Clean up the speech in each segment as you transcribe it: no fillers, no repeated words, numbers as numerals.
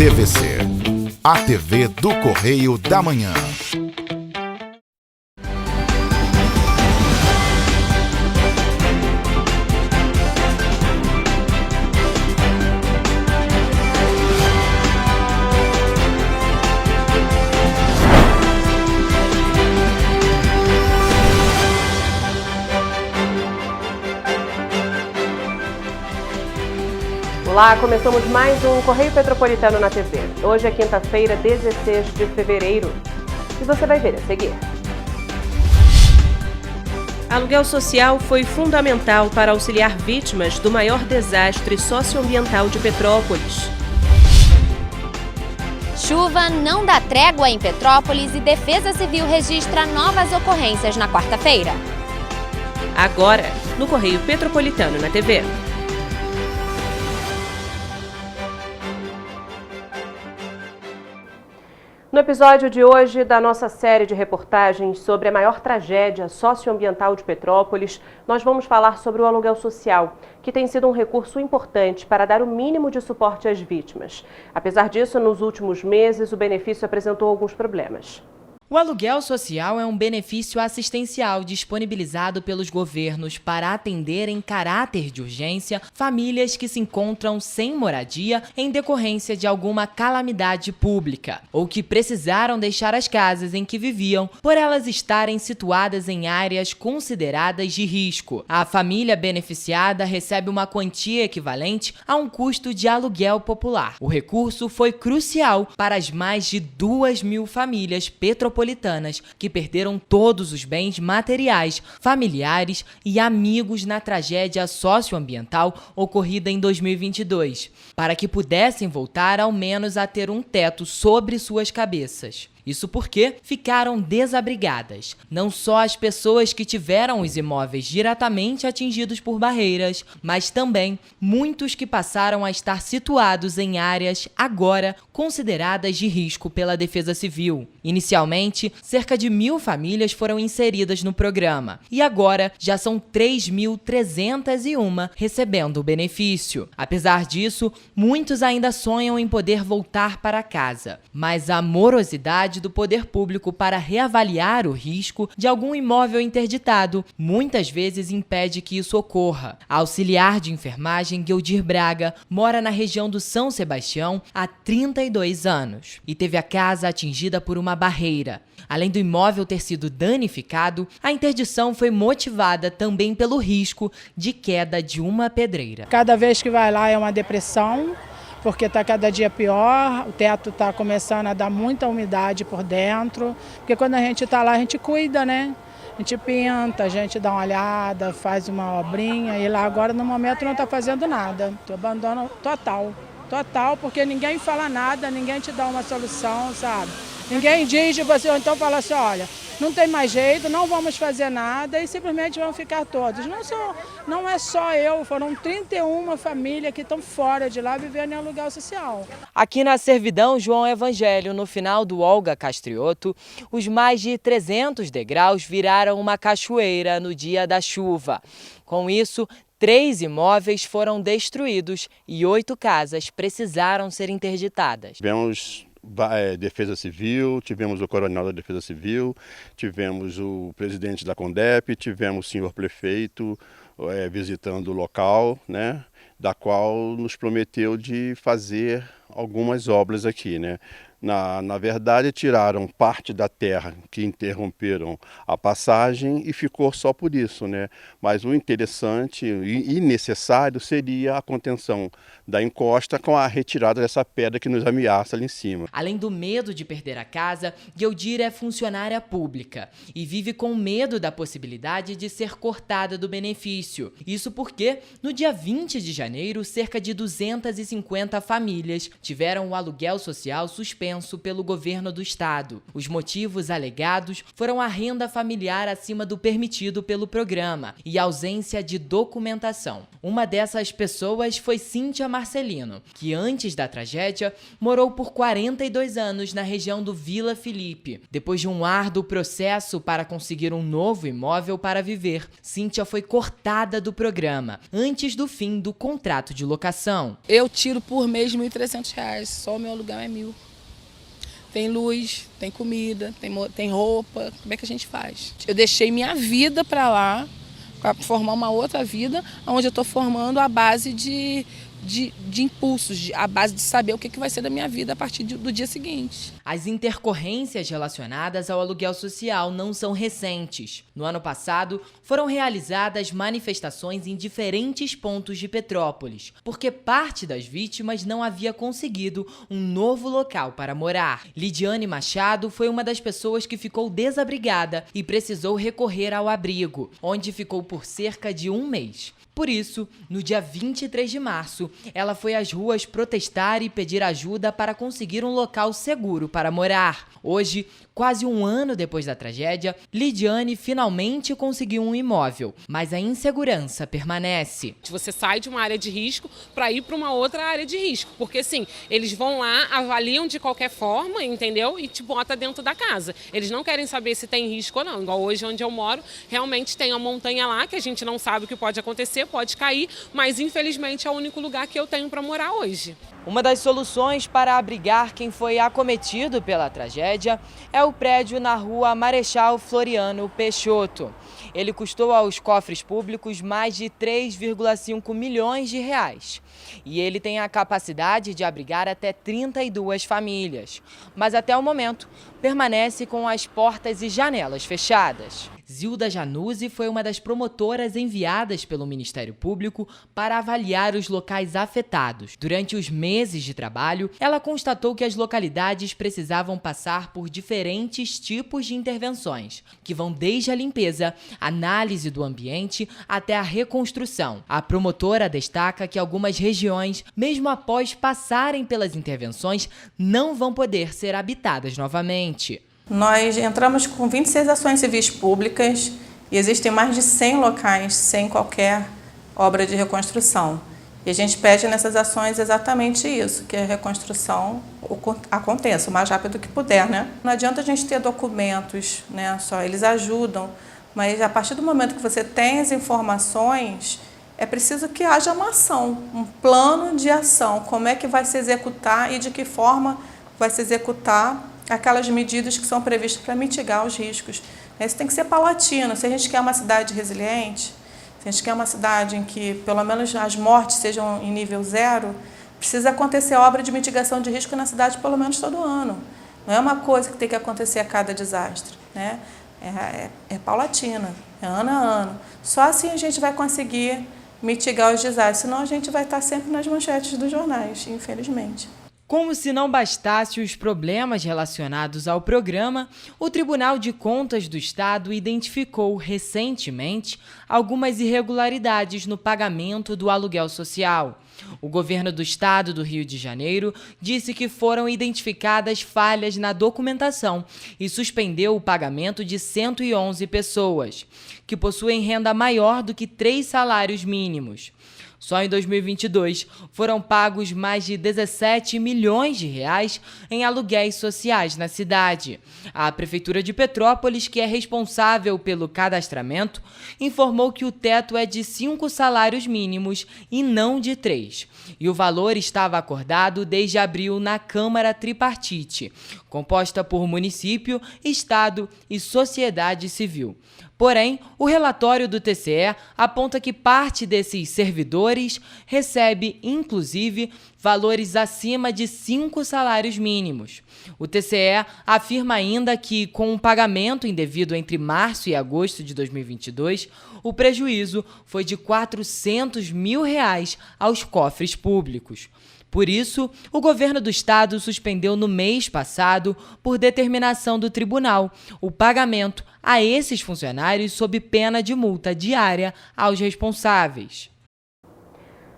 TVC, a TV do Correio da Manhã. Olá, começamos mais um Correio Petropolitano na TV. Hoje é quinta-feira, 16 de fevereiro. E você vai ver a seguir. Aluguel social foi fundamental para auxiliar vítimas do maior desastre socioambiental de Petrópolis. Chuva não dá trégua em Petrópolis e Defesa Civil registra novas ocorrências na quarta-feira. Agora, no Correio Petropolitano na TV. No episódio de hoje da nossa série de reportagens sobre a maior tragédia socioambiental de Petrópolis, nós vamos falar sobre o aluguel social, que tem sido um recurso importante para dar o mínimo de suporte às vítimas. Apesar disso, nos últimos meses, o benefício apresentou alguns problemas. O aluguel social é um benefício assistencial disponibilizado pelos governos para atender em caráter de urgência famílias que se encontram sem moradia em decorrência de alguma calamidade pública ou que precisaram deixar as casas em que viviam por elas estarem situadas em áreas consideradas de risco. A família beneficiada recebe uma quantia equivalente a um custo de aluguel popular. O recurso foi crucial para as mais de 2.000 famílias petropolitanas que perderam todos os bens materiais, familiares e amigos na tragédia socioambiental ocorrida em 2022, para que pudessem voltar ao menos a ter um teto sobre suas cabeças. Isso porque ficaram desabrigadas, não só as pessoas que tiveram os imóveis diretamente atingidos por barreiras, mas também muitos que passaram a estar situados em áreas agora consideradas de risco pela Defesa Civil. Inicialmente, cerca de 1.000 famílias foram inseridas no programa e agora já são 3.301 recebendo o benefício. Apesar disso, muitos ainda sonham em poder voltar para casa, mas a morosidade do poder público para reavaliar o risco de algum imóvel interditado muitas vezes impede que isso ocorra. A auxiliar de enfermagem Guildir Braga mora na região do São Sebastião há 32 anos e teve a casa atingida por uma barreira. Além do imóvel ter sido danificado, a interdição foi motivada também pelo risco de queda de uma pedreira. Cada vez que vai lá é uma depressão, porque está cada dia pior, o teto está começando a dar muita umidade por dentro, porque quando a gente está lá a gente cuida, né? A gente pinta, a gente dá uma olhada, faz uma obrinha e lá agora no momento não está fazendo nada, estou abandono total, porque ninguém fala nada, ninguém te dá uma solução, sabe? Ninguém diz de você, ou então fala assim, olha, não tem mais jeito, não vamos fazer nada e simplesmente vão ficar todos. Não é só eu, foram 31 famílias que estão fora de lá vivendo em aluguel social. Aqui na Servidão João Evangelho, no final do Olga Castrioto, os mais de 300 degraus viraram uma cachoeira no dia da chuva. Com isso, 3 imóveis foram destruídos e 8 casas precisaram ser interditadas. Tivemos Defesa Civil, tivemos o coronel da Defesa Civil, tivemos o presidente da CONDEP, tivemos o senhor prefeito visitando o local, né, da qual nos prometeu de fazer algumas obras aqui, né. Na verdade, tiraram parte da terra que interromperam a passagem e ficou só por isso, né? Mas o interessante e necessário seria a contenção da encosta com a retirada dessa pedra que nos ameaça ali em cima. Além do medo de perder a casa, Guildir é funcionária pública e vive com medo da possibilidade de ser cortada do benefício. Isso porque, no dia 20 de janeiro, cerca de 250 famílias tiveram o aluguel social suspenso suspenso pelo governo do estado. Os motivos alegados foram a renda familiar acima do permitido pelo programa e a ausência de documentação. Uma dessas pessoas foi Cíntia Marcelino, que antes da tragédia morou por 42 anos na região do Vila Felipe. Depois de um árduo processo para conseguir um novo imóvel para viver, Cíntia foi cortada do programa antes do fim do contrato de locação. Eu tiro por mês R$ 1.300, só o meu aluguel é R$ 1.000. Tem luz, tem comida, tem roupa, como é que a gente faz? Eu deixei minha vida para lá, para formar uma outra vida, onde eu estou formando a base de impulsos, a base de saber o que vai ser da minha vida a partir do dia seguinte. As intercorrências relacionadas ao aluguel social não são recentes. No ano passado, foram realizadas manifestações em diferentes pontos de Petrópolis, porque parte das vítimas não havia conseguido um novo local para morar. Lidiane Machado foi uma das pessoas que ficou desabrigada e precisou recorrer ao abrigo, onde ficou por cerca de um mês. Por isso, no dia 23 de março, ela foi às ruas protestar e pedir ajuda para conseguir um local seguro para morar. Hoje, quase um ano depois da tragédia, Lidiane finalmente conseguiu um imóvel, mas a insegurança permanece. Você sai de uma área de risco para ir para uma outra área de risco, porque assim, eles vão lá, avaliam de qualquer forma, entendeu? E te bota dentro da casa. Eles não querem saber se tem risco ou não. Igual hoje onde eu moro, realmente tem uma montanha lá que a gente não sabe o que pode acontecer, pode cair, mas infelizmente é o único lugar que eu tenho para morar hoje. Uma das soluções para abrigar quem foi acometido pela tragédia é o prédio na rua Marechal Floriano Peixoto. Ele custou aos cofres públicos mais de 3,5 milhões de reais. E ele tem a capacidade de abrigar até 32 famílias. Mas até o momento, permanece com as portas e janelas fechadas. Zilda Januzzi foi uma das promotoras enviadas pelo Ministério Público para avaliar os locais afetados. Durante os meses de trabalho, ela constatou que as localidades precisavam passar por diferentes tipos de intervenções, que vão desde a limpeza, análise do ambiente até a reconstrução. A promotora destaca que algumas regiões, mesmo após passarem pelas intervenções, não vão poder ser habitadas novamente. Nós entramos com 26 ações civis públicas e existem mais de 100 locais sem qualquer obra de reconstrução. E a gente pede nessas ações exatamente isso, que a reconstrução aconteça o mais rápido que puder, né? Não adianta a gente ter documentos, né? Só eles ajudam, mas a partir do momento que você tem as informações, é preciso que haja uma ação, um plano de ação, como é que vai se executar e de que forma vai se executar aquelas medidas que são previstas para mitigar os riscos. Isso tem que ser paulatino. Se a gente quer uma cidade resiliente, se a gente quer uma cidade em que pelo menos as mortes sejam em nível zero, precisa acontecer obra de mitigação de risco na cidade pelo menos todo ano. Não é uma coisa que tem que acontecer a cada desastre, né? É paulatina, é ano a ano. Só assim a gente vai conseguir mitigar os desastres, senão a gente vai estar sempre nas manchetes dos jornais, infelizmente. Como se não bastasse os problemas relacionados ao programa, o Tribunal de Contas do Estado identificou recentemente algumas irregularidades no pagamento do aluguel social. O governo do Estado do Rio de Janeiro disse que foram identificadas falhas na documentação e suspendeu o pagamento de 111 pessoas, que possuem renda maior do que 3 salários mínimos. Só em 2022, foram pagos mais de 17 milhões de reais em aluguéis sociais na cidade. A Prefeitura de Petrópolis, que é responsável pelo cadastramento, informou que o teto é de 5 salários mínimos e não de 3. E o valor estava acordado desde abril na Câmara Tripartite, composta por município, estado e sociedade civil. Porém, o relatório do TCE aponta que parte desses servidores recebe, inclusive, valores acima de 5 salários mínimos. O TCE afirma ainda que, com o pagamento indevido entre março e agosto de 2022, o prejuízo foi de R$ 400 mil aos cofres públicos. Por isso, o governo do estado suspendeu no mês passado, por determinação do tribunal, o pagamento a esses funcionários sob pena de multa diária aos responsáveis.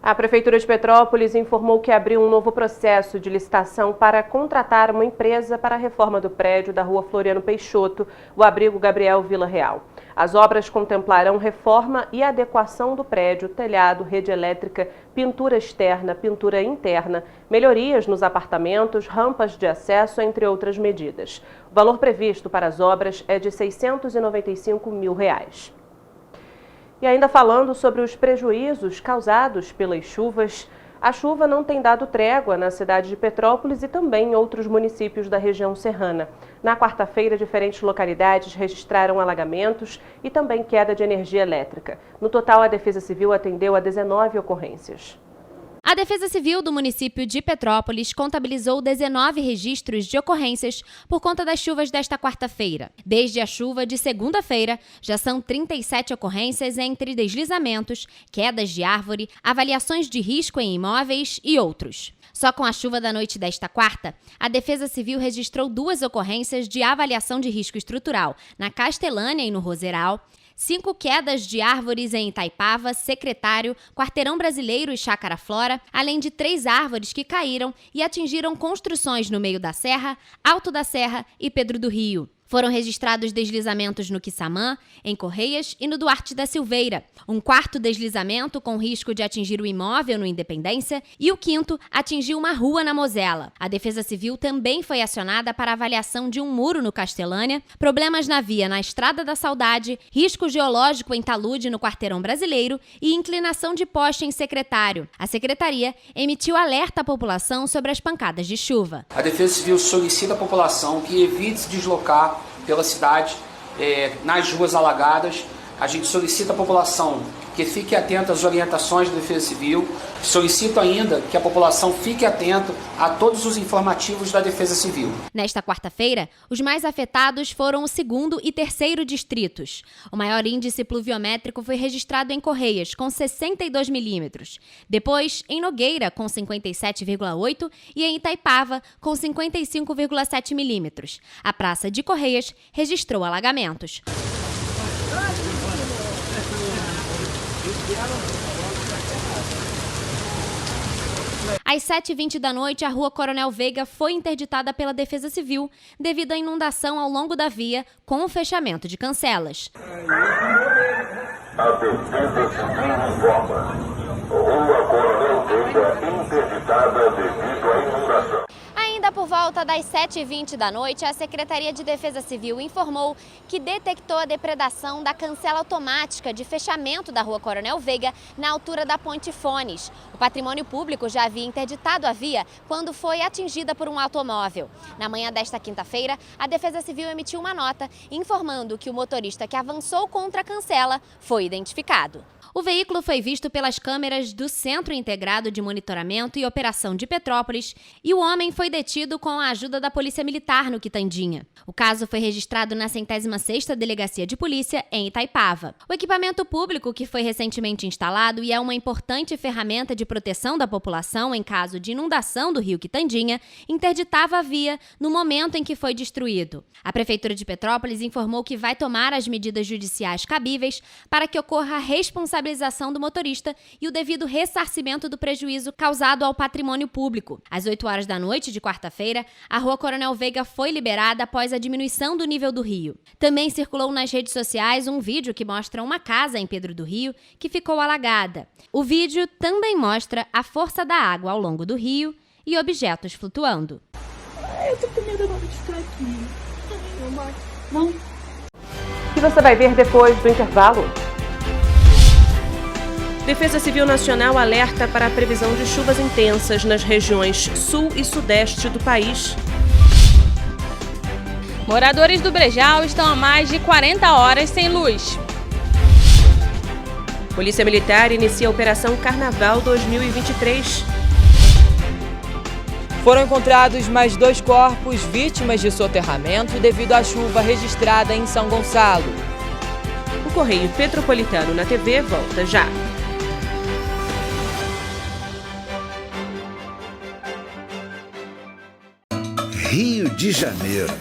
A Prefeitura de Petrópolis informou que abriu um novo processo de licitação para contratar uma empresa para a reforma do prédio da Rua Floriano Peixoto, o abrigo Gabriel Vila Real. As obras contemplarão reforma e adequação do prédio, telhado, rede elétrica, pintura externa, pintura interna, melhorias nos apartamentos, rampas de acesso, entre outras medidas. O valor previsto para as obras é de R$ 695 mil. E ainda falando sobre os prejuízos causados pelas chuvas, a chuva não tem dado trégua na cidade de Petrópolis e também em outros municípios da região serrana. Na quarta-feira, diferentes localidades registraram alagamentos e também queda de energia elétrica. No total, a Defesa Civil atendeu a 19 ocorrências. A Defesa Civil do município de Petrópolis contabilizou 19 registros de ocorrências por conta das chuvas desta quarta-feira. Desde a chuva de segunda-feira, já são 37 ocorrências entre deslizamentos, quedas de árvore, avaliações de risco em imóveis e outros. Só com a chuva da noite desta quarta, a Defesa Civil registrou 2 ocorrências de avaliação de risco estrutural na Castelânia e no Roseral, 5 quedas de árvores em Itaipava, Secretário, Quarteirão Brasileiro e Chácara Flora, além de 3 árvores que caíram e atingiram construções no meio da Serra, Alto da Serra e Pedro do Rio. Foram registrados deslizamentos no Quissamã, em Correias e no Duarte da Silveira. Um 4º deslizamento com risco de atingir o imóvel no Independência e o 5º atingiu uma rua na Mosela. A Defesa Civil também foi acionada para avaliação de um muro no Castelânia, problemas na via na Estrada da Saudade, risco geológico em talude no Quarteirão Brasileiro e inclinação de poste em Secretário. A Secretaria emitiu alerta à população sobre as pancadas de chuva. A Defesa Civil solicita à população que evite se deslocar pela cidade, nas ruas alagadas. A gente solicita à população que fique atenta às orientações da Defesa Civil. Solicito ainda que a população fique atenta a todos os informativos da Defesa Civil. Nesta quarta-feira, os mais afetados foram o 2º e 3º distritos. O maior índice pluviométrico foi registrado em Correias, com 62 milímetros. Depois, em Nogueira, com 57,8 e em Itaipava, com 55,7 milímetros. A Praça de Correias registrou alagamentos. Às 7h20 da noite, a Rua Coronel Veiga foi interditada pela Defesa Civil devido à inundação ao longo da via, com o fechamento de cancelas. A Defesa Civil informa. Rua Coronel Veiga interditada devido à inundação. Ainda por volta das 7h20 da noite, a Secretaria de Defesa Civil informou que detectou a depredação da cancela automática de fechamento da Rua Coronel Veiga na altura da Ponte Fones. O patrimônio público já havia interditado a via quando foi atingida por um automóvel. Na manhã desta quinta-feira, a Defesa Civil emitiu uma nota informando que o motorista que avançou contra a cancela foi identificado. O veículo foi visto pelas câmeras do Centro Integrado de Monitoramento e Operação de Petrópolis e o homem foi detido com a ajuda da Polícia Militar no Quitandinha. O caso foi registrado na 106ª Delegacia de Polícia, em Itaipava. O equipamento público, que foi recentemente instalado e é uma importante ferramenta de proteção da população em caso de inundação do rio Quitandinha, interditava a via no momento em que foi destruído. A Prefeitura de Petrópolis informou que vai tomar as medidas judiciais cabíveis para que ocorra a responsabilização do motorista e o devido ressarcimento do prejuízo causado ao patrimônio público. Às 8 horas da noite de quarta-feira, a Rua Coronel Veiga foi liberada após a diminuição do nível do rio. Também circulou nas redes sociais um vídeo que mostra uma casa em Pedro do Rio que ficou alagada. O vídeo também mostra a força da água ao longo do rio e objetos flutuando. Eu tô com medo agora de ficar aqui. Não. E você vai ver depois do intervalo. Defesa Civil Nacional alerta para a previsão de chuvas intensas nas regiões sul e sudeste do país. Moradores do Brejal estão há mais de 40 horas sem luz. Polícia Militar inicia a Operação Carnaval 2023. Foram encontrados mais 2 corpos vítimas de soterramento devido à chuva registrada em São Gonçalo. O Correio Petropolitano na TV volta já. Rio de Janeiro,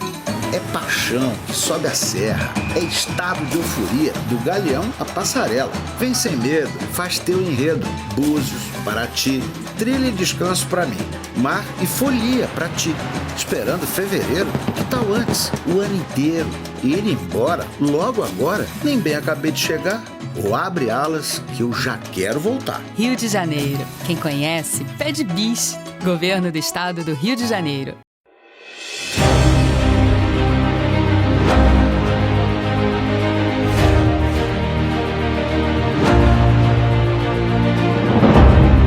É paixão que sobe a serra, é estado de euforia, do Galeão à Passarela. Vem sem medo, faz teu enredo, Búzios, Paraty, trilha e descanso pra mim, mar e folia pra ti. Esperando fevereiro, que tal antes? O ano inteiro, e ir embora, logo agora, nem bem acabei de chegar. Ou abre alas que eu já quero voltar. Rio de Janeiro, quem conhece, pede bis. Governo do Estado do Rio de Janeiro.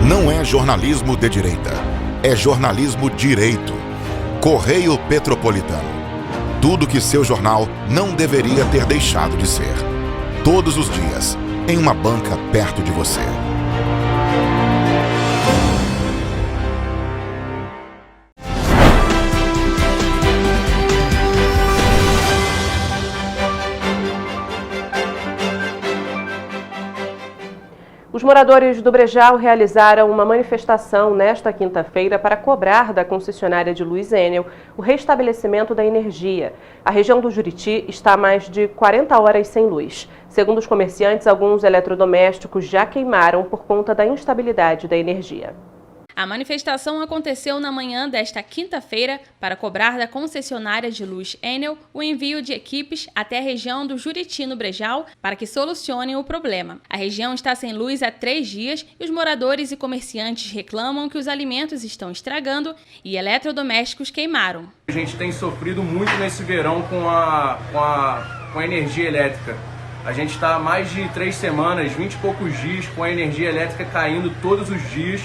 Não é jornalismo de direita, é jornalismo direito. Correio Petropolitano. Tudo que seu jornal não deveria ter deixado de ser. Todos os dias, em uma banca perto de você. Os moradores do Brejal realizaram uma manifestação nesta quinta-feira para cobrar da concessionária de luz Enel o restabelecimento da energia. A região do Juriti está há mais de 40 horas sem luz. Segundo os comerciantes, alguns eletrodomésticos já queimaram por conta da instabilidade da energia. A manifestação aconteceu na manhã desta quinta-feira para cobrar da concessionária de luz Enel o envio de equipes até a região do Juriti, no Brejal, para que solucionem o problema. A região está sem luz há 3 dias e os moradores e comerciantes reclamam que os alimentos estão estragando e eletrodomésticos queimaram. A gente tem sofrido muito nesse verão com a energia elétrica. A gente está há mais de 3 semanas, 20 e poucos dias, com a energia elétrica caindo todos os dias.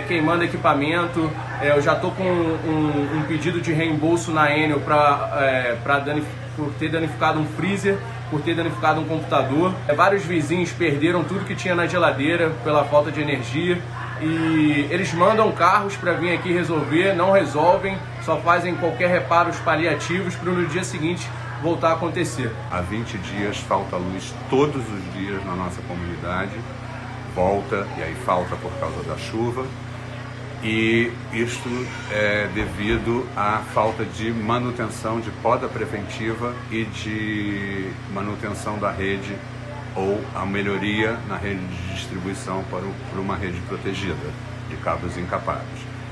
Queimando equipamento. Eu já estou com um pedido de reembolso na Enel por ter danificado um freezer, por ter danificado um computador. Vários vizinhos perderam tudo que tinha na geladeira pela falta de energia e eles mandam carros para vir aqui resolver, não resolvem, só fazem qualquer reparos paliativos para no dia seguinte voltar a acontecer. Há 20 dias falta luz todos os dias na nossa comunidade. Volta e aí falta por causa da chuva, e isto é devido à falta de manutenção de poda preventiva e de manutenção da rede ou a melhoria na rede de distribuição para uma rede protegida de cabos encapados.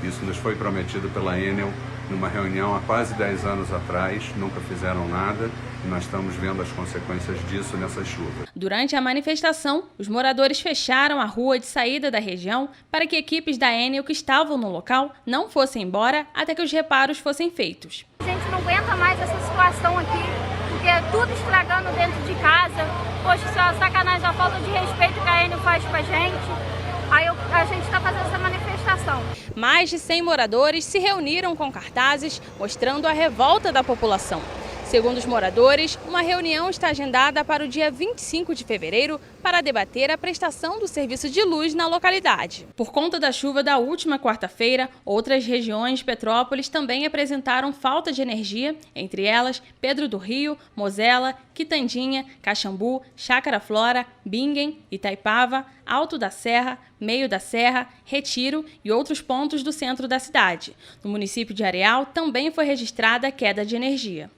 Isso nos foi prometido pela Enel numa reunião há quase 10 anos atrás, nunca fizeram nada e nós estamos vendo as consequências disso nessas chuvas. Durante a manifestação, os moradores fecharam a rua de saída da região para que equipes da Enel que estavam no local não fossem embora até que os reparos fossem feitos. A gente não aguenta mais essa situação aqui, porque é tudo estragando dentro de casa. Poxa, isso é uma sacanagem, a falta de respeito que a Enel faz com a gente. Aí a gente está fazendo essa manifestação. Mais de 100 moradores se reuniram com cartazes mostrando a revolta da população. Segundo os moradores, uma reunião está agendada para o dia 25 de fevereiro para debater a prestação do serviço de luz na localidade. Por conta da chuva da última quarta-feira, outras regiões de Petrópolis também apresentaram falta de energia, entre elas Pedro do Rio, Mosela, Quitandinha, Caxambu, Chácara Flora, Bingen, Itaipava, Alto da Serra, Meio da Serra, Retiro e outros pontos do centro da cidade. No município de Areal também foi registrada a queda de energia.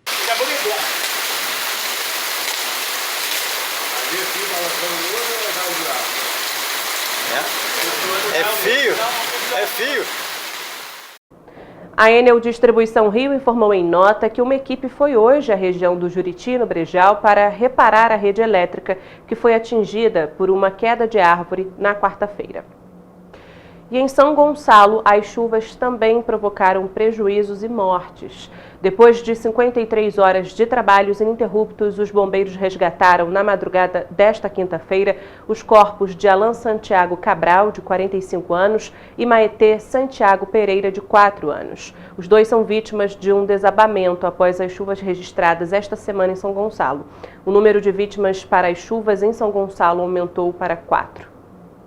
É fio. A Enel Distribuição Rio informou em nota que uma equipe foi hoje à região do Juriti, no Brejal, para reparar a rede elétrica que foi atingida por uma queda de árvore na quarta-feira. E em São Gonçalo, as chuvas também provocaram prejuízos e mortes. Depois de 53 horas de trabalhos ininterruptos, os bombeiros resgataram na madrugada desta quinta-feira os corpos de Alan Santiago Cabral, de 45 anos, e Maetê Santiago Pereira, de 4 anos. Os dois são vítimas de um desabamento após as chuvas registradas esta semana em São Gonçalo. O número de vítimas para as chuvas em São Gonçalo aumentou para 4.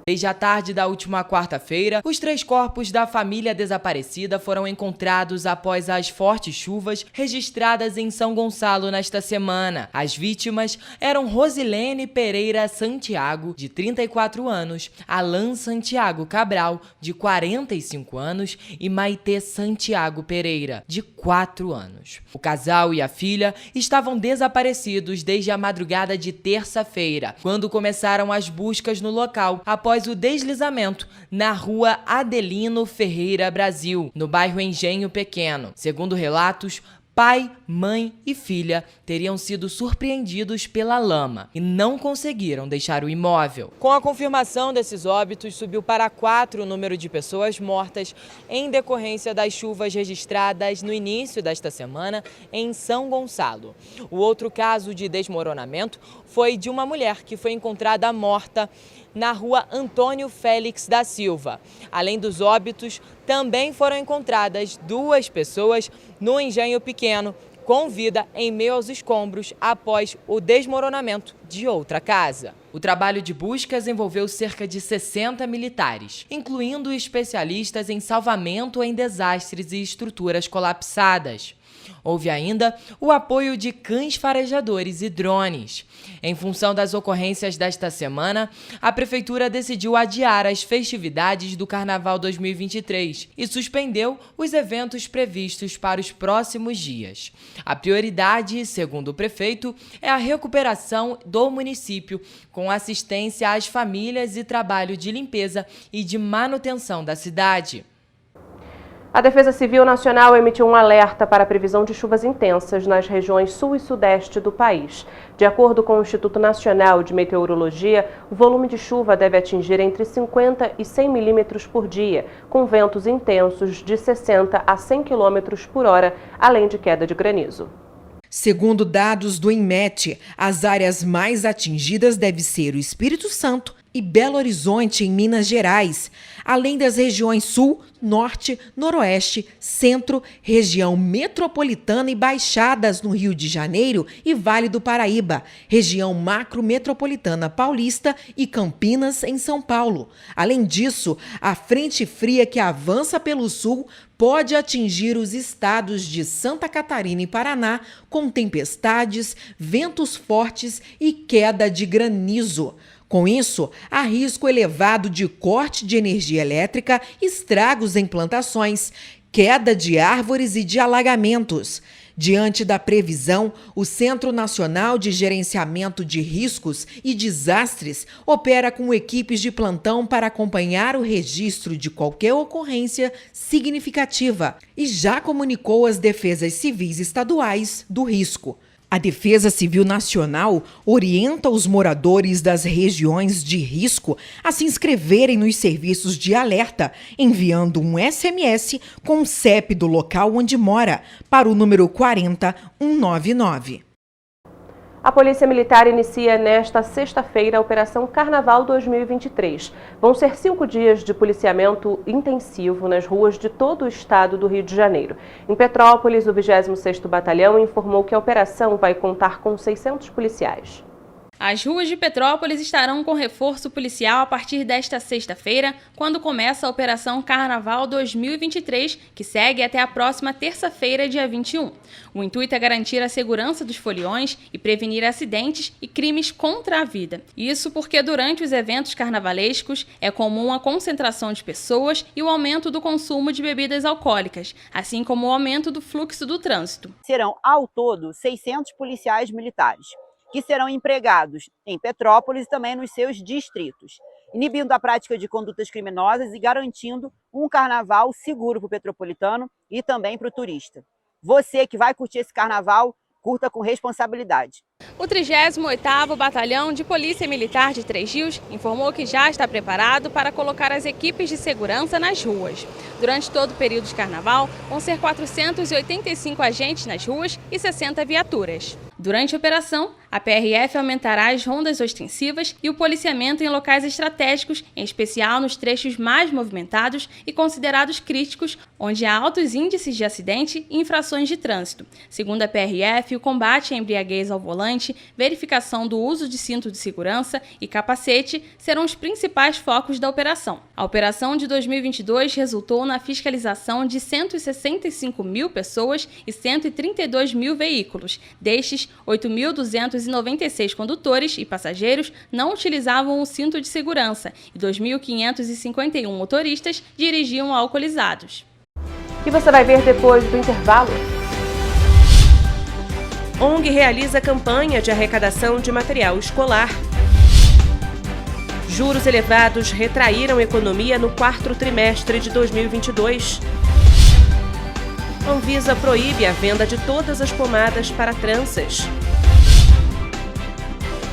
Desde a tarde da última quarta-feira, os 3 corpos da família desaparecida foram encontrados após as fortes chuvas registradas em São Gonçalo nesta semana. As vítimas eram Rosilene Pereira Santiago, de 34 anos, Alan Santiago Cabral, de 45 anos e Maitê Santiago Pereira, de 4 anos. O casal e a filha estavam desaparecidos desde a madrugada de terça-feira, quando começaram as buscas no local após o deslizamento na rua Adelino Ferreira Brasil, no bairro Engenho Pequeno. Segundo relatos, pai, mãe e filha teriam sido surpreendidos pela lama e não conseguiram deixar o imóvel. Com a confirmação desses óbitos, subiu para 4 o número de pessoas mortas em decorrência das chuvas registradas no início desta semana em São Gonçalo. O outro caso de desmoronamento foi de uma mulher que foi encontrada morta na rua Antônio Félix da Silva. Além dos óbitos, também foram encontradas 2 pessoas no Engenho Pequeno, com vida em meio aos escombros após o desmoronamento de outra casa. O trabalho de buscas envolveu cerca de 60 militares, incluindo especialistas em salvamento em desastres e estruturas colapsadas. Houve ainda o apoio de cães farejadores e drones. Em função das ocorrências desta semana, a Prefeitura decidiu adiar as festividades do Carnaval 2023 e suspendeu os eventos previstos para os próximos dias. A prioridade, segundo o prefeito, é a recuperação do município, com assistência às famílias e trabalho de limpeza e de manutenção da cidade. A Defesa Civil Nacional emitiu um alerta para a previsão de chuvas intensas nas regiões sul e sudeste do país. De acordo com o Instituto Nacional de Meteorologia, o volume de chuva deve atingir entre 50 e 100 milímetros por dia, com ventos intensos de 60 a 100 quilômetros por hora, além de queda de granizo. Segundo dados do INMET, as áreas mais atingidas devem ser o Espírito Santo e Belo Horizonte, em Minas Gerais, além das regiões Sul, Norte, Noroeste, Centro, região metropolitana e Baixadas no Rio de Janeiro e Vale do Paraíba, região macro-metropolitana paulista e Campinas, em São Paulo. Além disso, a frente fria que avança pelo Sul pode atingir os estados de Santa Catarina e Paraná, com tempestades, ventos fortes e queda de granizo. Com isso, há risco elevado de corte de energia elétrica, estragos em plantações, queda de árvores e de alagamentos. Diante da previsão, o Centro Nacional de Gerenciamento de Riscos e Desastres opera com equipes de plantão para acompanhar o registro de qualquer ocorrência significativa e já comunicou às defesas civis estaduais do risco. A Defesa Civil Nacional orienta os moradores das regiões de risco a se inscreverem nos serviços de alerta, enviando um SMS com o CEP do local onde mora para o número 40199. A Polícia Militar inicia nesta sexta-feira a Operação Carnaval 2023. Vão ser 5 dias de policiamento intensivo nas ruas de todo o estado do Rio de Janeiro. Em Petrópolis, o 26º Batalhão informou que a operação vai contar com 600 policiais. As ruas de Petrópolis estarão com reforço policial a partir desta sexta-feira, quando começa a Operação Carnaval 2023, que segue até a próxima terça-feira, dia 21. O intuito é garantir a segurança dos foliões e prevenir acidentes e crimes contra a vida. Isso porque durante os eventos carnavalescos é comum a concentração de pessoas e o aumento do consumo de bebidas alcoólicas, assim como o aumento do fluxo do trânsito. Serão, ao todo, 600 policiais militares, que serão empregados em Petrópolis e também nos seus distritos, inibindo a prática de condutas criminosas e garantindo um carnaval seguro para o petropolitano e também para o turista. Você que vai curtir esse carnaval, curta com responsabilidade. O 38º Batalhão de Polícia Militar de Três Rios informou que já está preparado para colocar as equipes de segurança nas ruas. Durante todo o período de carnaval, vão ser 485 agentes nas ruas e 60 viaturas. Durante a operação, A PRF aumentará as rondas ostensivas e o policiamento em locais estratégicos, em especial nos trechos mais movimentados e considerados críticos, onde há altos índices de acidente e infrações de trânsito. Segundo a PRF, o combate à embriaguez ao volante, verificação do uso de cinto de segurança e capacete serão os principais focos da operação. A operação de 2022 resultou na fiscalização de 165 mil pessoas e 132 mil veículos. Destes, 8.296 condutores e passageiros não utilizavam o cinto de segurança e 2.551 motoristas dirigiam alcoolizados. E você vai ver depois do intervalo. ONG realiza campanha de arrecadação de material escolar. Juros elevados retraíram a economia no quarto trimestre de 2022. Anvisa proíbe a venda de todas as pomadas para tranças.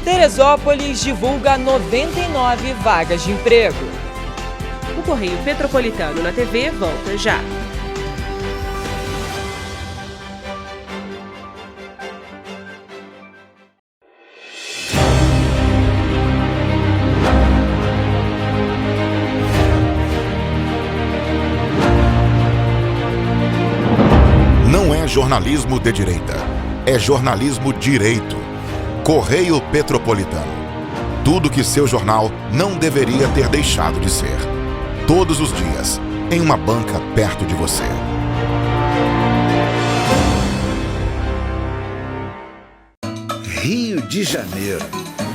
Teresópolis divulga 99 vagas de emprego. O Correio Petropolitano na TV volta já. Não é jornalismo de direita, é jornalismo direito. Correio Petropolitano. Tudo que seu jornal não deveria ter deixado de ser. Todos os dias, em uma banca perto de você. Rio de Janeiro.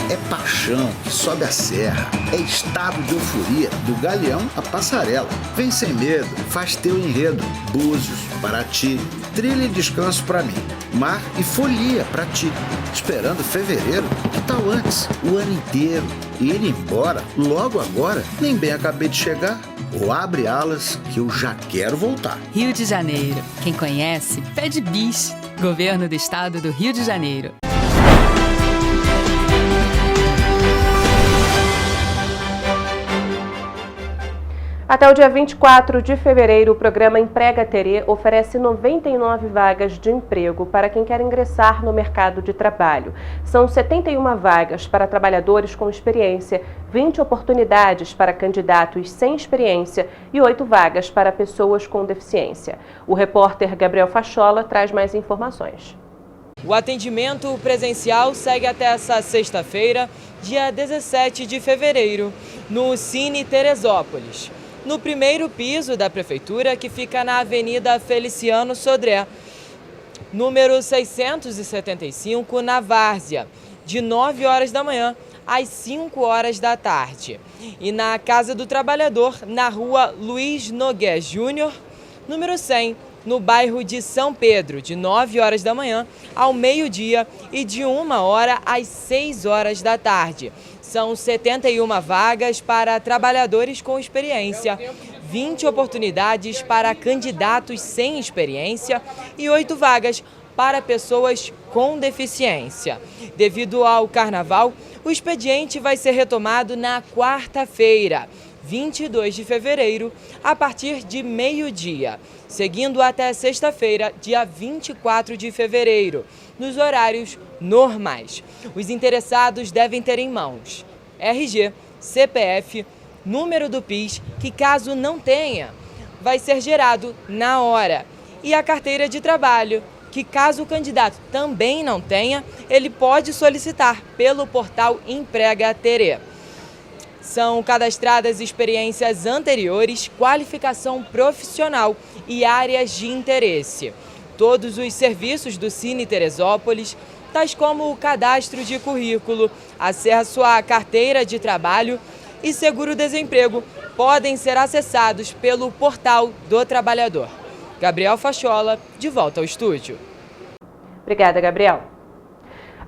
É paixão que sobe a serra, é estado de euforia, do Galeão à Passarela. Vem sem medo, faz teu enredo, Búzios, Paraty, trilha e descanso pra mim, mar e folia pra ti. Esperando fevereiro, que tal antes, o ano inteiro, e ir embora, logo agora, nem bem acabei de chegar. Ou abre alas que eu já quero voltar. Rio de Janeiro. Quem conhece, pede bis. Governo do Estado do Rio de Janeiro. Até o dia 24 de fevereiro, o programa Emprega Terê oferece 99 vagas de emprego para quem quer ingressar no mercado de trabalho. São 71 vagas para trabalhadores com experiência, 20 oportunidades para candidatos sem experiência e 8 vagas para pessoas com deficiência. O repórter Gabriel Fachola traz mais informações. O atendimento presencial segue até essa sexta-feira, dia 17 de fevereiro, no Cine Teresópolis, no primeiro piso da Prefeitura, que fica na Avenida Feliciano Sodré, número 675, na Várzea, de 9 horas da manhã às 5 horas da tarde. E na Casa do Trabalhador, na rua Luiz Nogué Júnior, número 100, no bairro de São Pedro, de 9 horas da manhã ao meio-dia e de 1 hora às 6 horas da tarde. São 71 vagas para trabalhadores com experiência, 20 oportunidades para candidatos sem experiência e 8 vagas para pessoas com deficiência. Devido ao carnaval, o expediente vai ser retomado na quarta-feira, 22 de fevereiro, a partir de meio-dia, seguindo até sexta-feira, dia 24 de fevereiro, nos horários normais. Os interessados devem ter em mãos RG, CPF, número do PIS, que caso não tenha, vai ser gerado na hora, e a carteira de trabalho, que caso o candidato também não tenha, ele pode solicitar pelo portal Emprega Terê. São cadastradas experiências anteriores, qualificação profissional e áreas de interesse. Todos os serviços do Cine Teresópolis, tais como o cadastro de currículo, acesso à carteira de trabalho e seguro-desemprego, podem ser acessados pelo portal do trabalhador. Gabriel Fachola, de volta ao estúdio. Obrigada, Gabriel.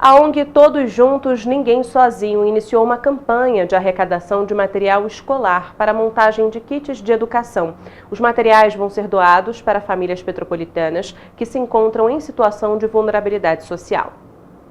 A ONG Todos Juntos, Ninguém Sozinho iniciou uma campanha de arrecadação de material escolar para a montagem de kits de educação. Os materiais vão ser doados para famílias petropolitanas que se encontram em situação de vulnerabilidade social.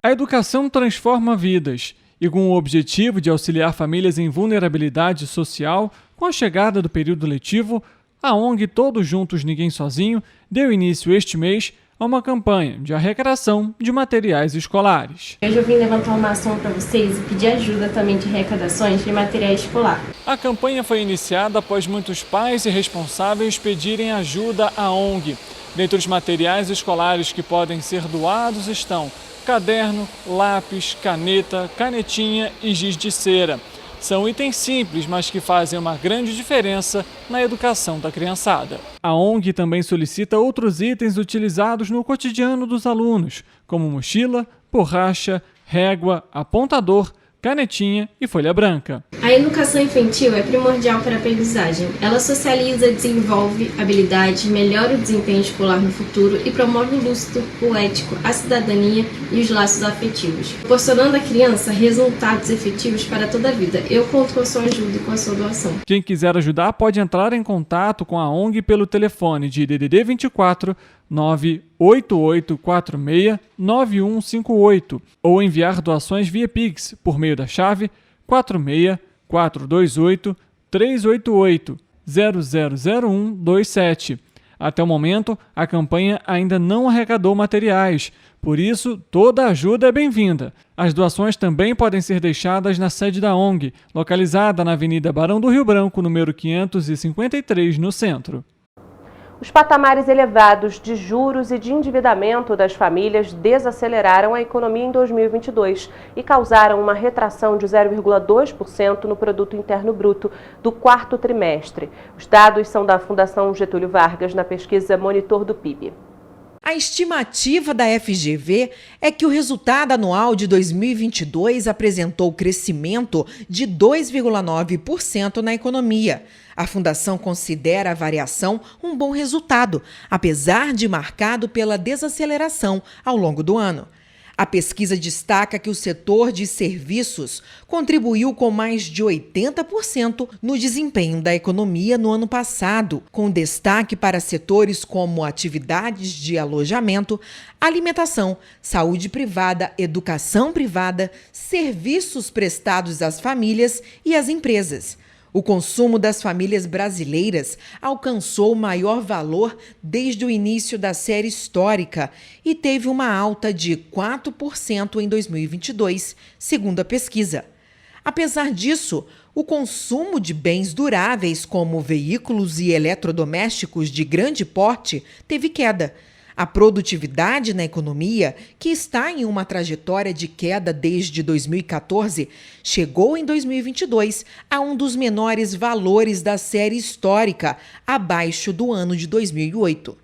A educação transforma vidas e, com o objetivo de auxiliar famílias em vulnerabilidade social, com a chegada do período letivo, a ONG Todos Juntos Ninguém Sozinho deu início este mês a uma campanha de arrecadação de materiais escolares. Hoje eu vim levantar uma ação para vocês e pedir ajuda também de arrecadações de material escolar. A campanha foi iniciada após muitos pais e responsáveis pedirem ajuda à ONG. Dentre os materiais escolares que podem ser doados estão caderno, lápis, caneta, canetinha e giz de cera. São itens simples, mas que fazem uma grande diferença na educação da criançada. A ONG também solicita outros itens utilizados no cotidiano dos alunos, como mochila, borracha, régua, apontador, canetinha e folha branca. A educação infantil é primordial para a aprendizagem. Ela socializa, desenvolve habilidades, melhora o desempenho escolar no futuro e promove o lúcido, o ético, a cidadania e os laços afetivos, proporcionando à criança resultados efetivos para toda a vida. Eu conto com a sua ajuda e com a sua doação. Quem quiser ajudar pode entrar em contato com a ONG pelo telefone de DDD 24 98846-9158 ou enviar doações via Pix por meio da chave 46428-388-000127. Até o momento, a campanha ainda não arrecadou materiais, por isso toda ajuda é bem-vinda. As doações também podem ser deixadas na sede da ONG, localizada na Avenida Barão do Rio Branco, número 553, no centro. Os patamares elevados de juros e de endividamento das famílias desaceleraram a economia em 2022 e causaram uma retração de 0,2% no Produto Interno Bruto do quarto trimestre. Os dados são da Fundação Getúlio Vargas na pesquisa Monitor do PIB. A estimativa da FGV é que o resultado anual de 2022 apresentou crescimento de 2,9% na economia. A Fundação considera a variação um bom resultado, apesar de marcado pela desaceleração ao longo do ano. A pesquisa destaca que o setor de serviços contribuiu com mais de 80% no desempenho da economia no ano passado, com destaque para setores como atividades de alojamento, alimentação, saúde privada, educação privada, serviços prestados às famílias e às empresas. O consumo das famílias brasileiras alcançou o maior valor desde o início da série histórica e teve uma alta de 4% em 2022, segundo a pesquisa. Apesar disso, o consumo de bens duráveis, como veículos e eletrodomésticos de grande porte, teve queda. A produtividade na economia, que está em uma trajetória de queda desde 2014, chegou em 2022 a um dos menores valores da série histórica, abaixo do ano de 2008.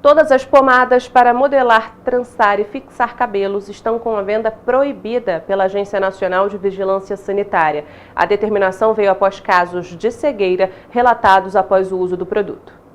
Todas as pomadas para modelar, trançar e fixar cabelos estão com a venda proibida pela Agência Nacional de Vigilância Sanitária. A determinação veio após casos de cegueira relatados após o uso do produto.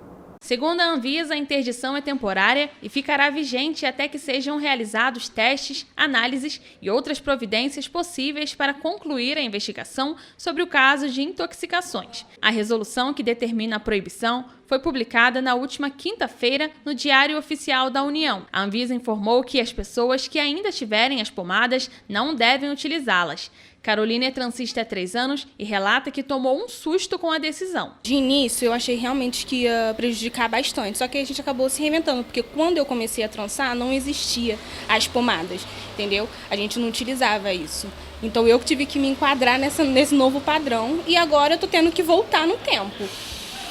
Segundo a Anvisa, a interdição é temporária e ficará vigente até que sejam realizados testes, análises e outras providências possíveis para concluir a investigação sobre o caso de intoxicações. A resolução que determina a proibição foi publicada na última quinta-feira no Diário Oficial da União. A Anvisa informou que as pessoas que ainda tiverem as pomadas não devem utilizá-las. Carolina é transista há 3 anos e relata que tomou um susto com a decisão. De início, eu achei realmente que ia prejudicar bastante, só que a gente acabou se reinventando, porque quando eu comecei a trançar, não existia as pomadas, entendeu? A gente não utilizava isso. Então eu tive que me enquadrar nesse novo padrão e agora eu tô tendo que voltar no tempo.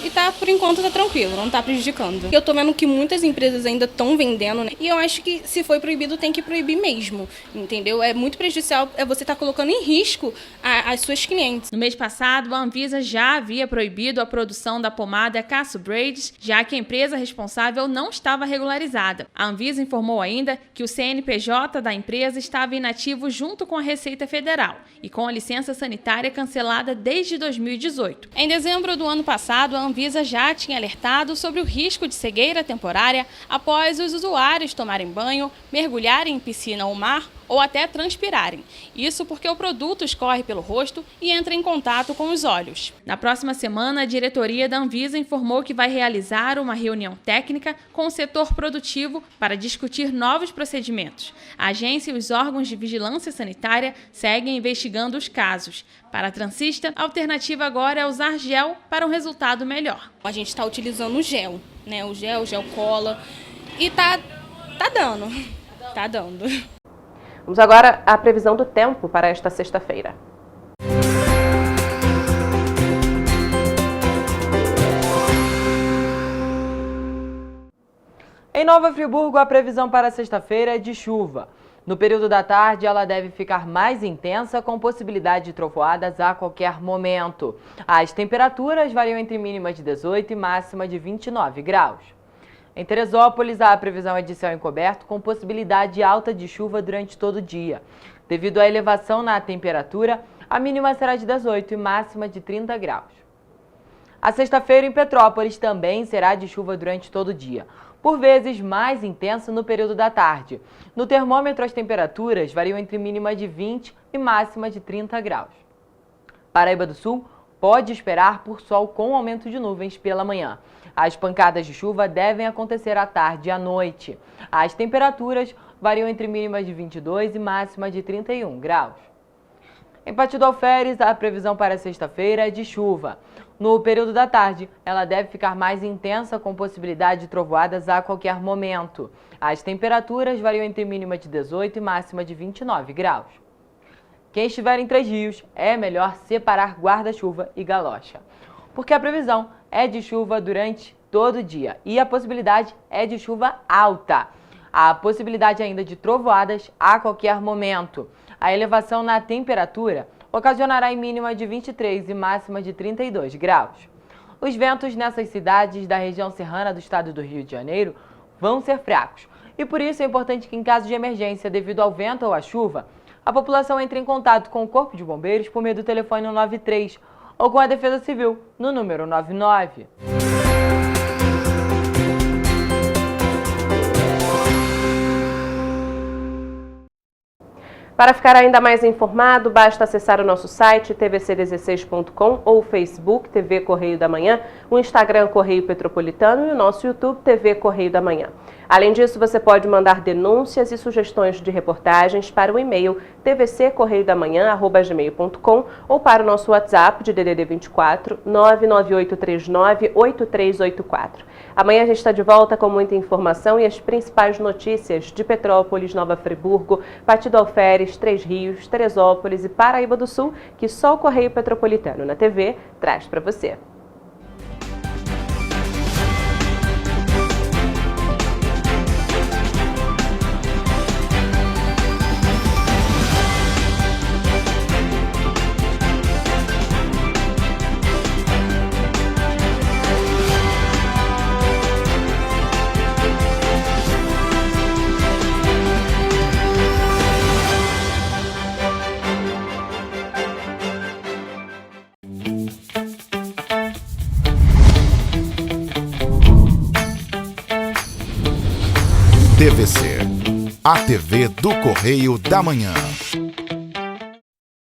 E por enquanto tá tranquilo, não tá prejudicando. Eu tô vendo que muitas empresas ainda estão vendendo, né? E eu acho que se foi proibido, tem que proibir mesmo, entendeu? É muito prejudicial, você tá colocando em risco as suas clientes. No mês passado, a Anvisa já havia proibido a produção da pomada Casso Braids, já que a empresa responsável não estava regularizada. A Anvisa informou ainda que o CNPJ da empresa estava inativo junto com a Receita Federal e com a licença sanitária cancelada desde 2018. Em dezembro do ano passado, a Anvisa já tinha alertado sobre o risco de cegueira temporária após os usuários tomarem banho, mergulharem em piscina ou mar ou até transpirarem. Isso porque o produto escorre pelo rosto e entra em contato com os olhos. Na próxima semana, a diretoria da Anvisa informou que vai realizar uma reunião técnica com o setor produtivo para discutir novos procedimentos. A agência e os órgãos de vigilância sanitária seguem investigando os casos. Para a transista, a alternativa agora é usar gel para um resultado melhor. A gente está utilizando o gel, né? O gel cola. e tá dando. Tá dando. Vamos agora à previsão do tempo para esta sexta-feira. Em Nova Friburgo, a previsão para sexta-feira é de chuva. No período da tarde, ela deve ficar mais intensa, com possibilidade de trovoadas a qualquer momento. As temperaturas variam entre mínima de 18 e máxima de 29 graus. Em Teresópolis, a previsão é de céu encoberto, com possibilidade alta de chuva durante todo o dia. Devido à elevação na temperatura, a mínima será de 18 e máxima de 30 graus. A sexta-feira em Petrópolis também será de chuva durante todo o dia, por vezes mais intensa no período da tarde. No termômetro, as temperaturas variam entre mínima de 20 e máxima de 30 graus. Paraíba do Sul pode esperar por sol com aumento de nuvens pela manhã. As pancadas de chuva devem acontecer à tarde e à noite. As temperaturas variam entre mínima de 22 e máxima de 31 graus. Em Pati do Alferes, a previsão para sexta-feira é de chuva. No período da tarde, ela deve ficar mais intensa, com possibilidade de trovoadas a qualquer momento. As temperaturas variam entre mínima de 18 e máxima de 29 graus. Quem estiver em Três Rios, é melhor separar guarda-chuva e galocha, porque a previsão é de chuva durante todo o dia e a possibilidade é de chuva alta. Há possibilidade ainda de trovoadas a qualquer momento. A elevação na temperatura ocasionará em mínima de 23 e máxima de 32 graus. Os ventos nessas cidades da região serrana do estado do Rio de Janeiro vão ser fracos e por isso é importante que, em caso de emergência devido ao vento ou à chuva, a população entre em contato com o Corpo de Bombeiros por meio do telefone 93 ou com a Defesa Civil no número 99. Para ficar ainda mais informado, basta acessar o nosso site tvc16.com ou o Facebook TV Correio da Manhã, o Instagram Correio Petropolitano e o nosso YouTube TV Correio da Manhã. Além disso, você pode mandar denúncias e sugestões de reportagens para o e-mail tvccorreiodamanhã@gmail.com ou para o nosso WhatsApp de DDD 24 998398384. Amanhã a gente está de volta com muita informação e as principais notícias de Petrópolis, Nova Friburgo, Pati do Alferes, Três Rios, Teresópolis e Paraíba do Sul, que só o Correio Petropolitano na TV traz para você. TVC, a TV do Correio da Manhã.